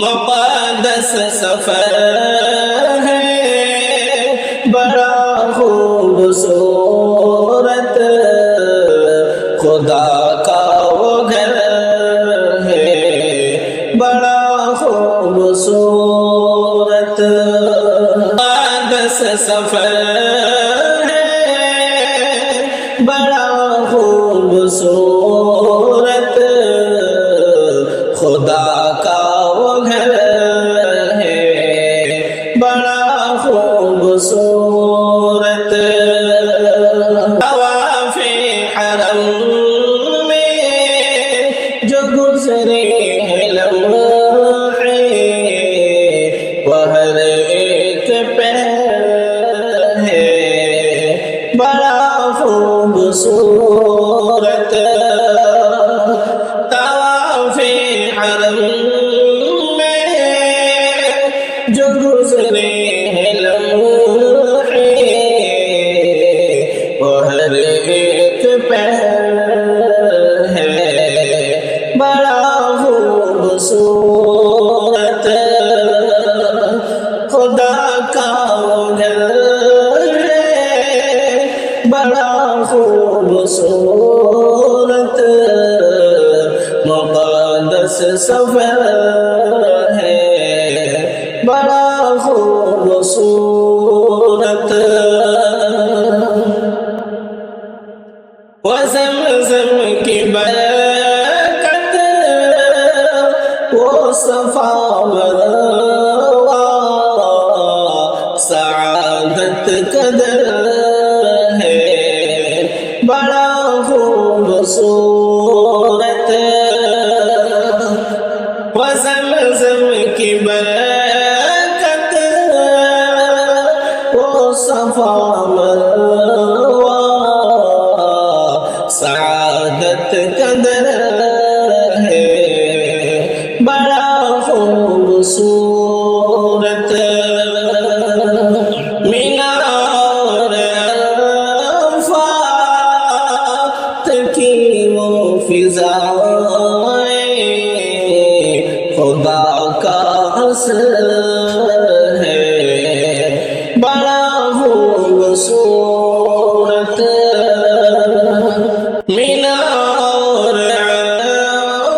مقدس سفر ہے بڑا خوبصورت، خدا کا وہ گھر ہے بڑا خوبصورت، مقدس سفر ہے بڑا خوبصورت، خدا کا وہ گھر ہے بڑا خوبصورت، طواف حرم میں جو گزرے ہیں لمحے، وہ ہر ایک پہر ہے بڑا خوبصورت، طواف حرم میں جو گزرے ہیں لمحے، وہ ہر ایک پہر ہے بڑا خوبصورت، خدا کا وہ گھر ہے بڑا خوبصورت، مقدس سفر ہے بڑا خوبصورت، وزمزم کی برکت وہ صفا مروا سعادت قدر ہے بڑا خوبصورت، وزمزم کی برکت وہ صفا مروا سعادت قدر ہے بڑا خوبصورت، مینار عرفات کی وہ فضائیں خدا کا اصل ہے بڑا خوبصورت، مینار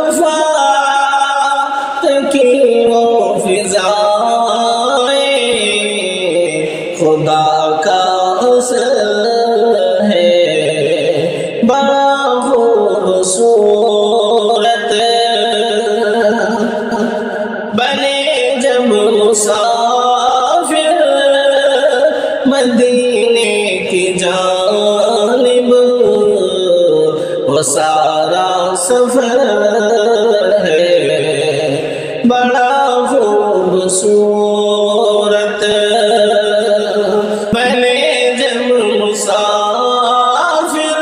عرفات کی وہ فضائیں خدا کا اصل ہے بڑا خوبصورت، بنے جب مسافر مدینے کی جانب، وہ سارا سفر ہے بڑا خوبصورت، بنے جب مسافر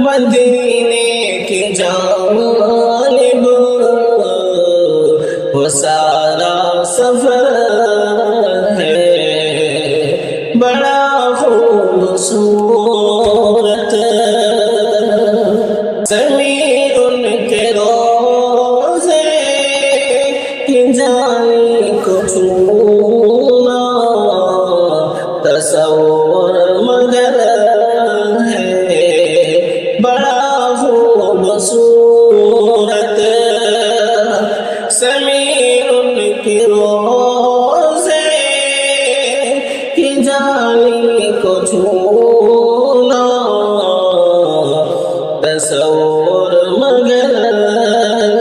مدینے کی جانب، وہ سارا سفر ہے بڑا خوبصورت، زمین ان کے روزے کی جانے کو چھونا تصور مگر ہے بڑا خوبصورت، زمین ان کے روزے کی جانے کو چھونا تصور مگر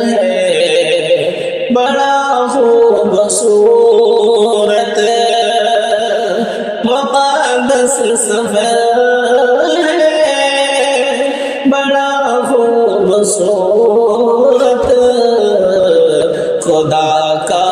ہے بڑا خوبصورت، مقدس سفر ہے بڑا خوبصورت، خدا کا